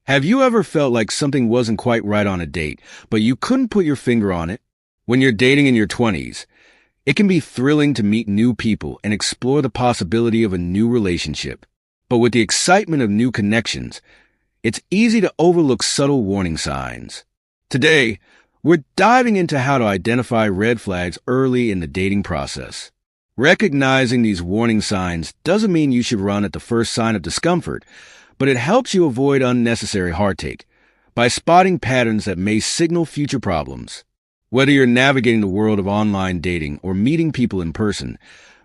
Have you ever felt like something wasn't quite right on a date, but you couldn't put your finger on it? When you're dating in your 20s, it can be thrilling to meet new people and explore the possibility of a new relationship. But with the excitement of new connections, it's easy to overlook subtle warning signs. Today, we're diving into how to identify red flags early in the dating process. Recognizing these warning signs doesn't mean you should run at the first sign of discomfort, but it helps you avoid unnecessary heartache by spotting patterns that may signal future problems. Whether you're navigating the world of online dating or meeting people in person,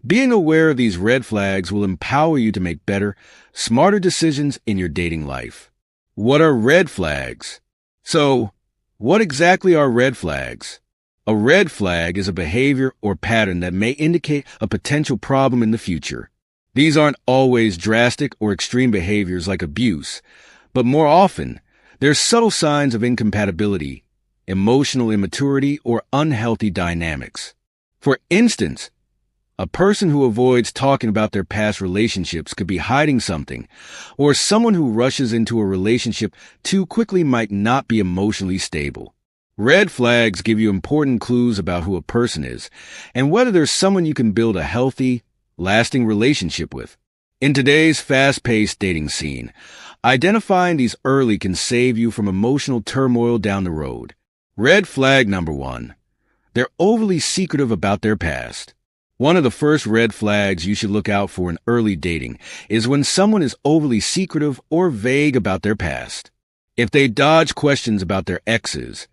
being aware of these red flags will empower you to make better, smarter decisions in your dating life. What are red flags? So, what exactly are red flags? A red flag is a behavior or pattern that may indicate a potential problem in the future. These aren't always drastic or extreme behaviors like abuse, but more often, they're subtle signs of incompatibility, emotional immaturity, or unhealthy dynamics. For instance, a person who avoids talking about their past relationships could be hiding something, or someone who rushes into a relationship too quickly might not be emotionally stable. Red flags give you important clues about who a person is and whether there's someone you can build a healthy, lasting relationship with. In today's fast-paced dating scene, identifying these early can save you from emotional turmoil down the road. Red flag number 1. They're overly secretive about their past. One of the first red flags you should look out for in early dating is when someone is overly secretive or vague about their past. If they dodge questions about their exes,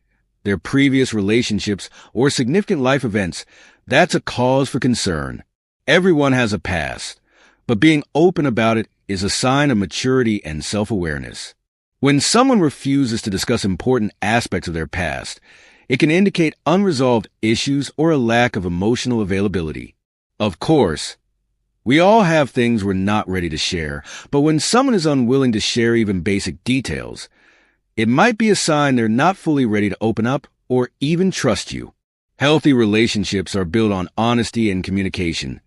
their previous relationships, or significant life events, that's a cause for concern. Everyone has a past, but being open about it is a sign of maturity and self-awareness. When someone refuses to discuss important aspects of their past, it can indicate unresolved issues or a lack of emotional availability. Of course, we all have things we're not ready to share, but when someone is unwilling to share even basic details, it might be a sign they're not fully ready to open up or even trust you. Healthy relationships are built on honesty and communication.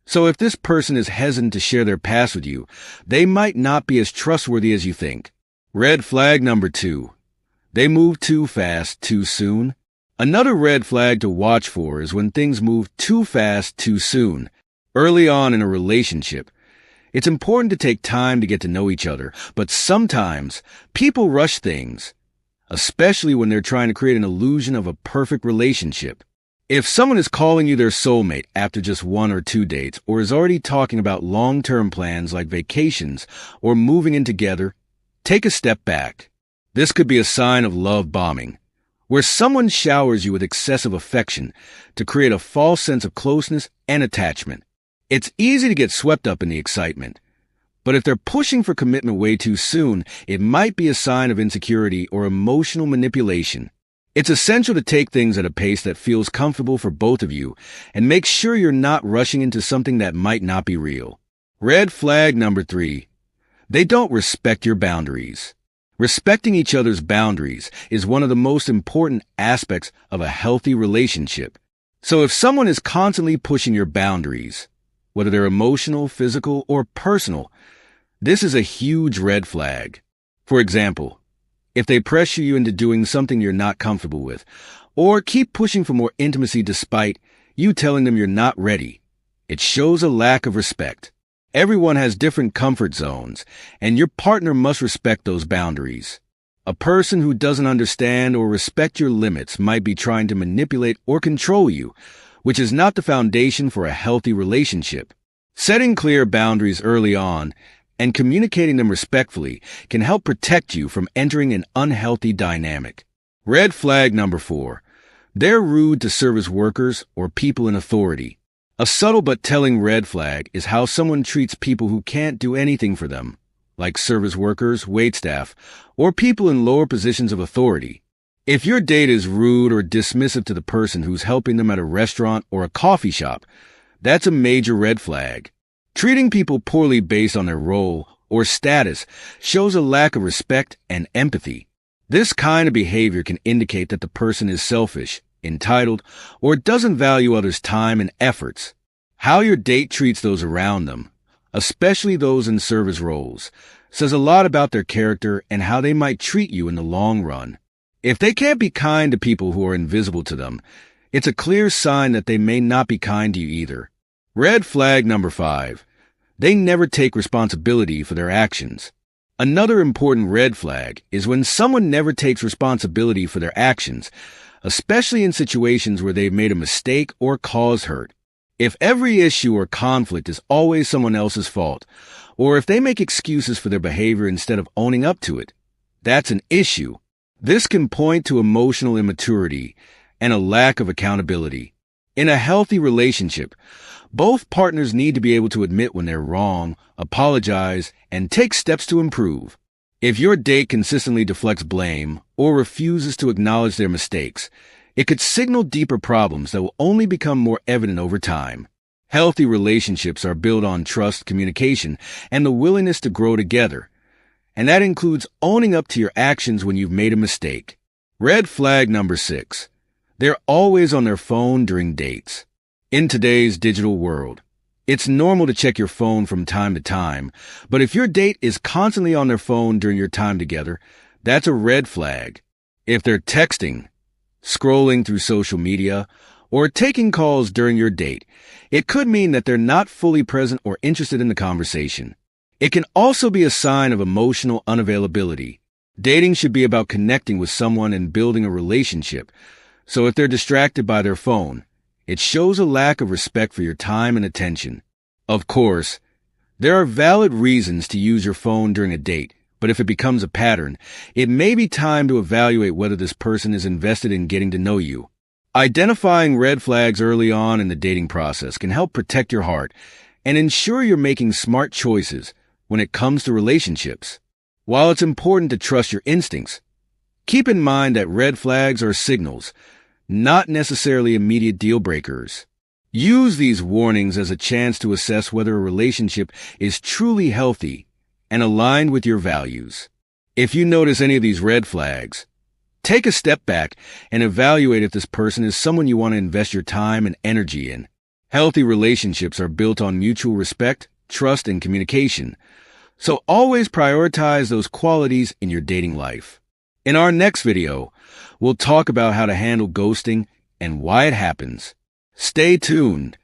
So if this person is hesitant to share their past with you, they might not be as trustworthy as you think. Red flag number 2. They move too fast, too soon. Another red flag to watch for is when things move too fast, too soon. Early on in a relationship, it's important to take time to get to know each other, but sometimes people rush things, especially when they're trying to create an illusion of a perfect relationship. If someone is calling you their soulmate after just 1 or 2 dates, or is already talking about long-term plans like vacations or moving in together, take a step back. This could be a sign of love bombing, where someone showers you with excessive affection to create a false sense of closeness and attachment. It's easy to get swept up in the excitement, but if they're pushing for commitment way too soon, it might be a sign of insecurity or emotional manipulation. It's essential to take things at a pace that feels comfortable for both of you and make sure you're not rushing into something that might not be real. Red flag number 3. They don't respect your boundaries. Respecting each other's boundaries is one of the most important aspects of a healthy relationship. So if someone is constantly pushing your boundaries, whether they're emotional, physical, or personal, this is a huge red flag. For example, if they pressure you into doing something you're not comfortable with, or keep pushing for more intimacy despite you telling them you're not ready, it shows a lack of respect. Everyone has different comfort zones, and your partner must respect those boundaries. A person who doesn't understand or respect your limits might be trying to manipulate or control you, which is not the foundation for a healthy relationship. Setting clear boundaries early on and communicating them respectfully can help protect you from entering an unhealthy dynamic. Red flag number 4. They're rude to service workers or people in authority. A subtle but telling red flag is how someone treats people who can't do anything for them, like service workers, waitstaff, or people in lower positions of authority. If your date is rude or dismissive to the person who's helping them at a restaurant or a coffee shop, that's a major red flag. Treating people poorly based on their role or status shows a lack of respect and empathy. This kind of behavior can indicate that the person is selfish, entitled, or doesn't value others' time and efforts. How your date treats those around them, especially those in service roles, says a lot about their character and how they might treat you in the long run. If they can't be kind to people who are invisible to them, it's a clear sign that they may not be kind to you either. Red flag number 5. They never take responsibility for their actions. Another important red flag is when someone never takes responsibility for their actions, especially in situations where they've made a mistake or caused hurt. If every issue or conflict is always someone else's fault, or if they make excuses for their behavior instead of owning up to it, that's an issue. This can point to emotional immaturity and a lack of accountability. In a healthy relationship, both partners need to be able to admit when they're wrong, apologize, and take steps to improve. If your date consistently deflects blame or refuses to acknowledge their mistakes, it could signal deeper problems that will only become more evident over time. Healthy relationships are built on trust, communication, and the willingness to grow together. And that includes owning up to your actions when you've made a mistake. Red flag number 6. They're always on their phone during dates. In today's digital world, it's normal to check your phone from time to time, but if your date is constantly on their phone during your time together, that's a red flag. If they're texting, scrolling through social media, or taking calls during your date, it could mean that they're not fully present or interested in the conversation. It can also be a sign of emotional unavailability. Dating should be about connecting with someone and building a relationship. So if they're distracted by their phone, it shows a lack of respect for your time and attention. Of course, there are valid reasons to use your phone during a date, but if it becomes a pattern, it may be time to evaluate whether this person is invested in getting to know you. Identifying red flags early on in the dating process can help protect your heart and ensure you're making smart choices when it comes to relationships. While it's important to trust your instincts, keep in mind that red flags are signals, not necessarily immediate deal breakers. Use these warnings as a chance to assess whether a relationship is truly healthy and aligned with your values. If you notice any of these red flags, take a step back and evaluate if this person is someone you want to invest your time and energy in. Healthy relationships are built on mutual respect, trust, and communication. So always prioritize those qualities in your dating life. In our next video, we'll talk about how to handle ghosting and why it happens. Stay tuned.